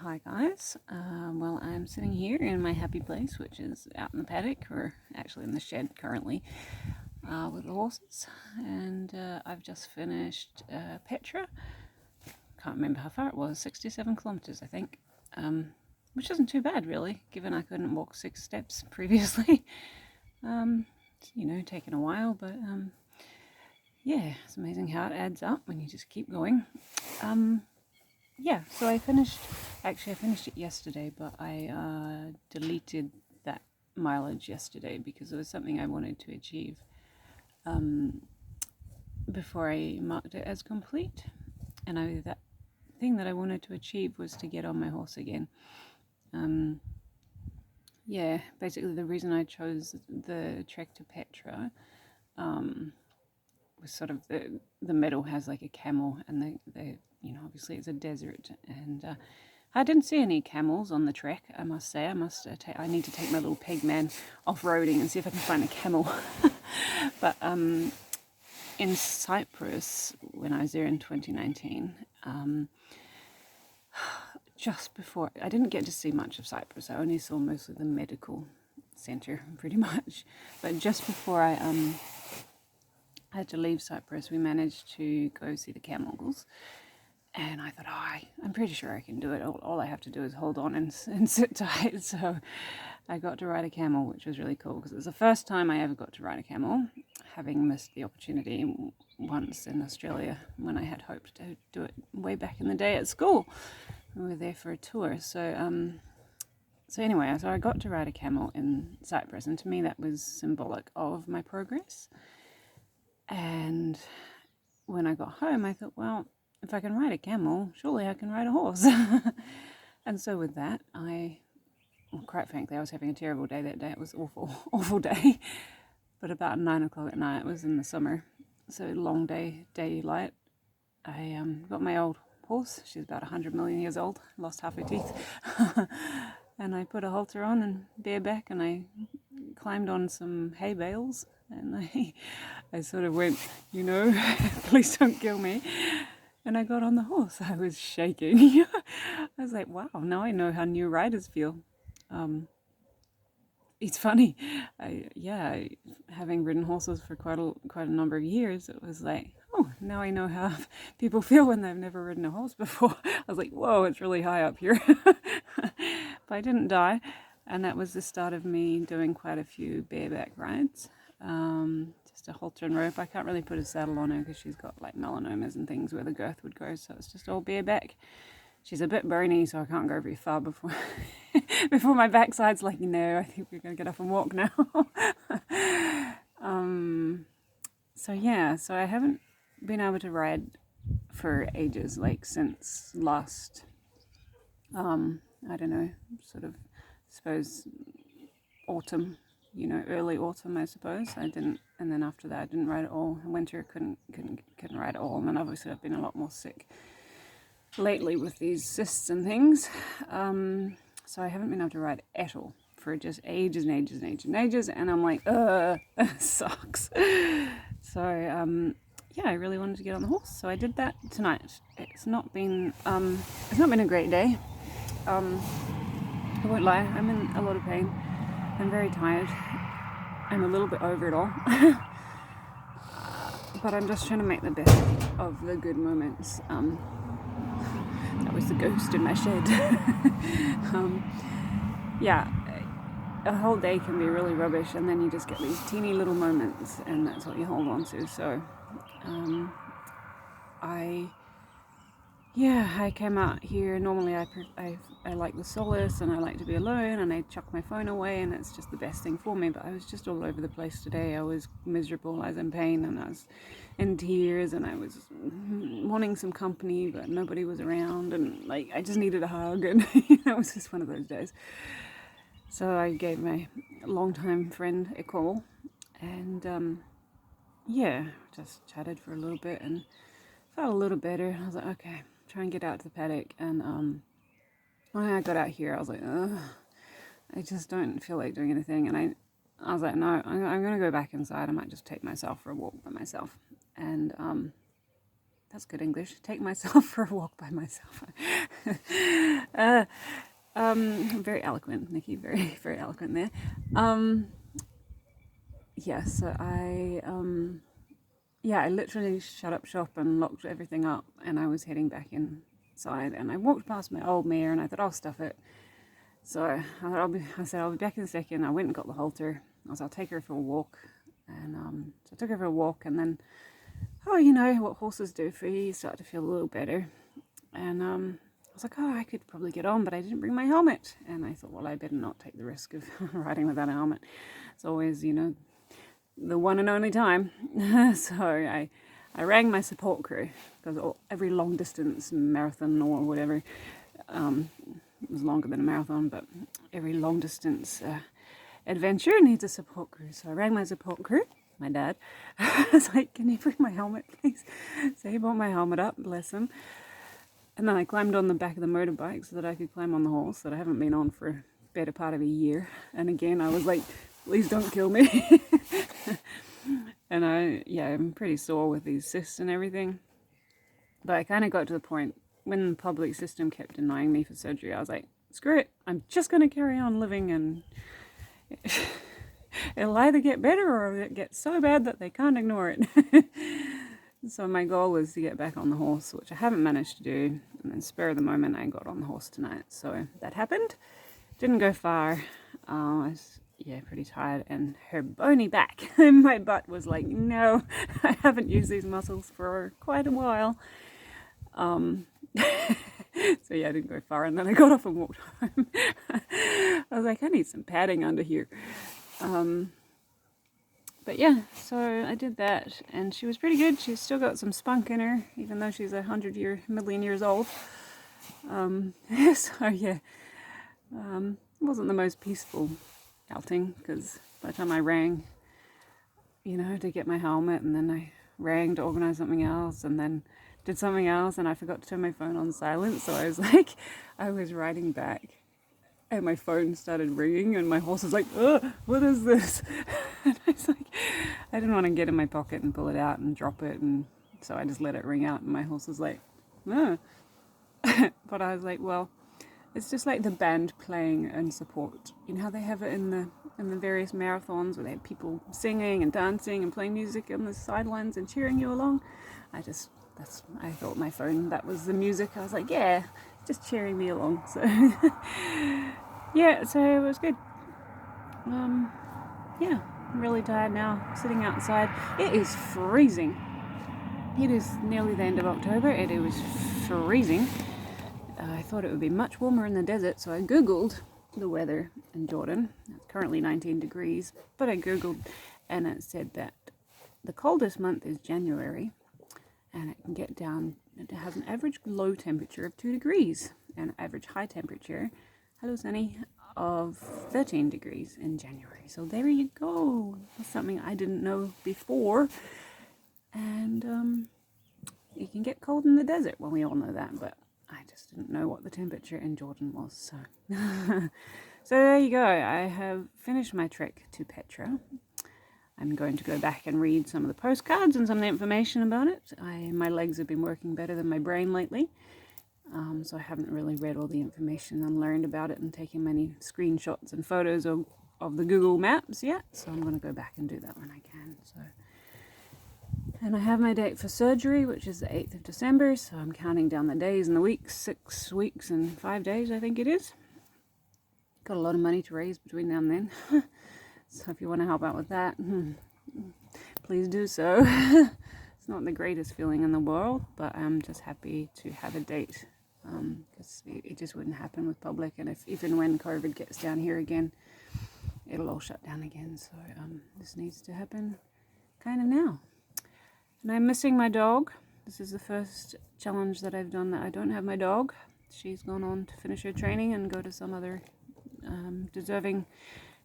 Hi guys, well I'm sitting here in my happy place, which is out in the paddock, or actually in the shed currently, with the horses, and I've just finished Petra. Can't remember how far it was, 67 kilometres I think, which isn't too bad really, given I couldn't walk 6 steps previously. Taken a while, but yeah, it's amazing how it adds up when you just keep going. So I finished it yesterday, but I deleted that mileage yesterday because it was something I wanted to achieve before I marked it as complete. And that thing that I wanted to achieve was to get on my horse again. Basically the reason I chose the trek to Petra was sort of the middle has like a camel, and they obviously it's a desert, and I didn't see any camels on the trek. I must say, I need to take my little peg man off roading and see if I can find a camel. But in Cyprus, when I was there in 2019, just before, I didn't get to see much of Cyprus. I only saw mostly the medical center, pretty much. But just before I had to leave Cyprus, we managed to go see the camels. And I thought, I'm pretty sure I can do it. All I have to do is hold on and sit tight. So I got to ride a camel, which was really cool because it was the first time I ever got to ride a camel, having missed the opportunity once in Australia when I had hoped to do it way back in the day at school. We were there for a tour. So I got to ride a camel in Cyprus, and to me that was symbolic of my progress. And when I got home, I thought, well, if I can ride a camel, surely I can ride a horse. And so with that, quite frankly, I was having a terrible day that day. It was awful, awful day. But about 9 o'clock at night, it was in the summer, so long daylight. I got my old horse. She's about 100 million years old, lost half her teeth. And I put a halter on and bareback, and I climbed on some hay bales, and I sort of went, please don't kill me. And I got on the horse. I was shaking. I was like, wow, now I know how new riders feel. It's funny. Having ridden horses for quite a number of years, it was like, oh, now I know how people feel when they've never ridden a horse before. I was like, whoa, it's really high up here. But I didn't die. And that was the start of me doing quite a few bareback rides. Just a halter and rope. I can't really put a saddle on her because she's got like melanomas and things where the girth would go, so it's just all bareback. She's a bit bony, so I can't go very far before before my backside's like, I think we're going to get up and walk now. So I haven't been able to ride for ages, like since last, I don't know, sort of, suppose, autumn, early autumn, I suppose. I didn't, and then after that I didn't ride at all. In winter couldn't ride at all, and then obviously I've been a lot more sick lately with these cysts and things. So I haven't been able to ride at all for just ages and ages and ages and ages, and I'm like, sucks. So I really wanted to get on the horse, so I did that tonight. It's not been a great day. I won't lie, I'm in a lot of pain. I'm very tired. I'm a little bit over it all. But I'm just trying to make the best of the good moments. That was the ghost in my shed. A whole day can be really rubbish, and then you just get these teeny little moments, and that's what you hold on to. So I came out here. Normally I like the solace, and I like to be alone, and I chuck my phone away, and it's just the best thing for me. But I was just all over the place today. I was miserable, I was in pain, and I was in tears, and I was wanting some company, but nobody was around, and like I just needed a hug, and it was just one of those days. So I gave my longtime friend a call, and just chatted for a little bit and felt a little better. I was like, okay, try and get out to the paddock. And when I got out here, I was like, ugh, I just don't feel like doing anything. And I was like, no, I'm going to go back inside. I might just take myself for a walk by myself. And that's good English. Take myself for a walk by myself. Very eloquent, Nikki. Very, very eloquent there. Yeah, so I literally shut up shop and locked everything up, and I was heading back inside, and I walked past my old mare, and I thought, I'll stuff it. So I said I'll be back in a second. I went and got the halter. I'll take her for a walk, and so I took her for a walk, and then, you know what horses do for you, you start to feel a little better, and I was like, I could probably get on, but I didn't bring my helmet, and I thought, well, I better not take the risk of riding without a helmet. It's always, you know, the one and only time. So I rang my support crew, because every long distance marathon or whatever, it was longer than a marathon, but every long distance adventure needs a support crew. So I rang my support crew, my dad. I was like, can you bring my helmet, please? So he brought my helmet up, bless him. And then I climbed on the back of the motorbike so that I could climb on the horse that I haven't been on for a better part of a year. And again, I was like, please don't kill me. And I'm pretty sore with these cysts and everything. But I kind of got to the point when the public system kept denying me for surgery. I was like, screw it. I'm just going to carry on living, and it'll either get better or it gets so bad that they can't ignore it. So my goal was to get back on the horse, which I haven't managed to do. And then spur of the moment, I got on the horse tonight. So that happened. Didn't go far. I was, pretty tired. And her bony back in my butt was like, no, I haven't used these muscles for quite a while. So I didn't go far. And then I got off and walked home. I was like, I need some padding under here. But yeah, so I did that, and she was pretty good. She's still got some spunk in her, even though she's 100 million years old. It wasn't the most peaceful outing, because by the time I rang, to get my helmet, and then I rang to organize something else, and then did something else, and I forgot to turn my phone on silent, so I was like, I was riding back, and my phone started ringing, and my horse was like, oh, what is this? And I was like, I didn't want to get in my pocket and pull it out and drop it, and so I just let it ring out, and my horse was like, oh. But I was like, well, it's just like the band playing and support. You know how they have it in the various marathons where they have people singing and dancing and playing music on the sidelines and cheering you along? I thought my phone, that was the music. I was like, yeah, just cheering me along. So so it was good. I'm really tired now, sitting outside. It is freezing. It is nearly the end of October. It was freezing. I thought it would be much warmer in the desert, so I googled the weather in Jordan. It's currently 19 degrees, but I googled, and it said that the coldest month is January, and it can get down, it has an average low temperature of 2 degrees and average high temperature, hello sunny, of 13 degrees in January. So there you go. That's something I didn't know before. And it can get cold in the desert. Well, we all know that, but I just didn't know what the temperature in Jordan was. So, so there you go. I have finished my trek to Petra. I'm going to go back and read some of the postcards and some of the information about it. My legs have been working better than my brain lately. So I haven't really read all the information and learned about it and taken many screenshots and photos of the Google Maps yet. So I'm going to go back and do that when I can. And I have my date for surgery, which is the 8th of December. So I'm counting down the days and the weeks, 6 weeks and 5 days, I think it is. Got a lot of money to raise between now and then. So if you want to help out with that, please do so. It's not the greatest feeling in the world, but I'm just happy to have a date, because it just wouldn't happen with public, and even when COVID gets down here again, it'll all shut down again. So this needs to happen kind of now. And I'm missing my dog. This is the first challenge that I've done that I don't have my dog. She's gone on to finish her training and go to some other deserving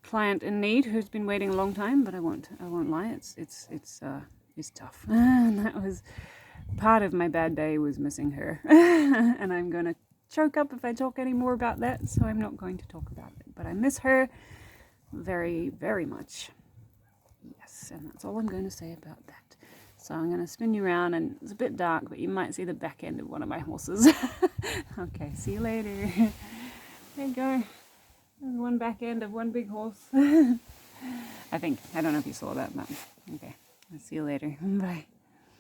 client in need who's been waiting a long time, but I won't lie, it's tough. And that was part of my bad day, was missing her. And I'm going to choke up if I talk any more about that, so I'm not going to talk about it. But I miss her very, very much. Yes, and that's all I'm going to say about that. So I'm going to spin you around, and it's a bit dark, but you might see the back end of one of my horses. Okay, see you later. There you go. There's one back end of one big horse. I think. I don't know if you saw that, but okay. I'll see you later. Bye.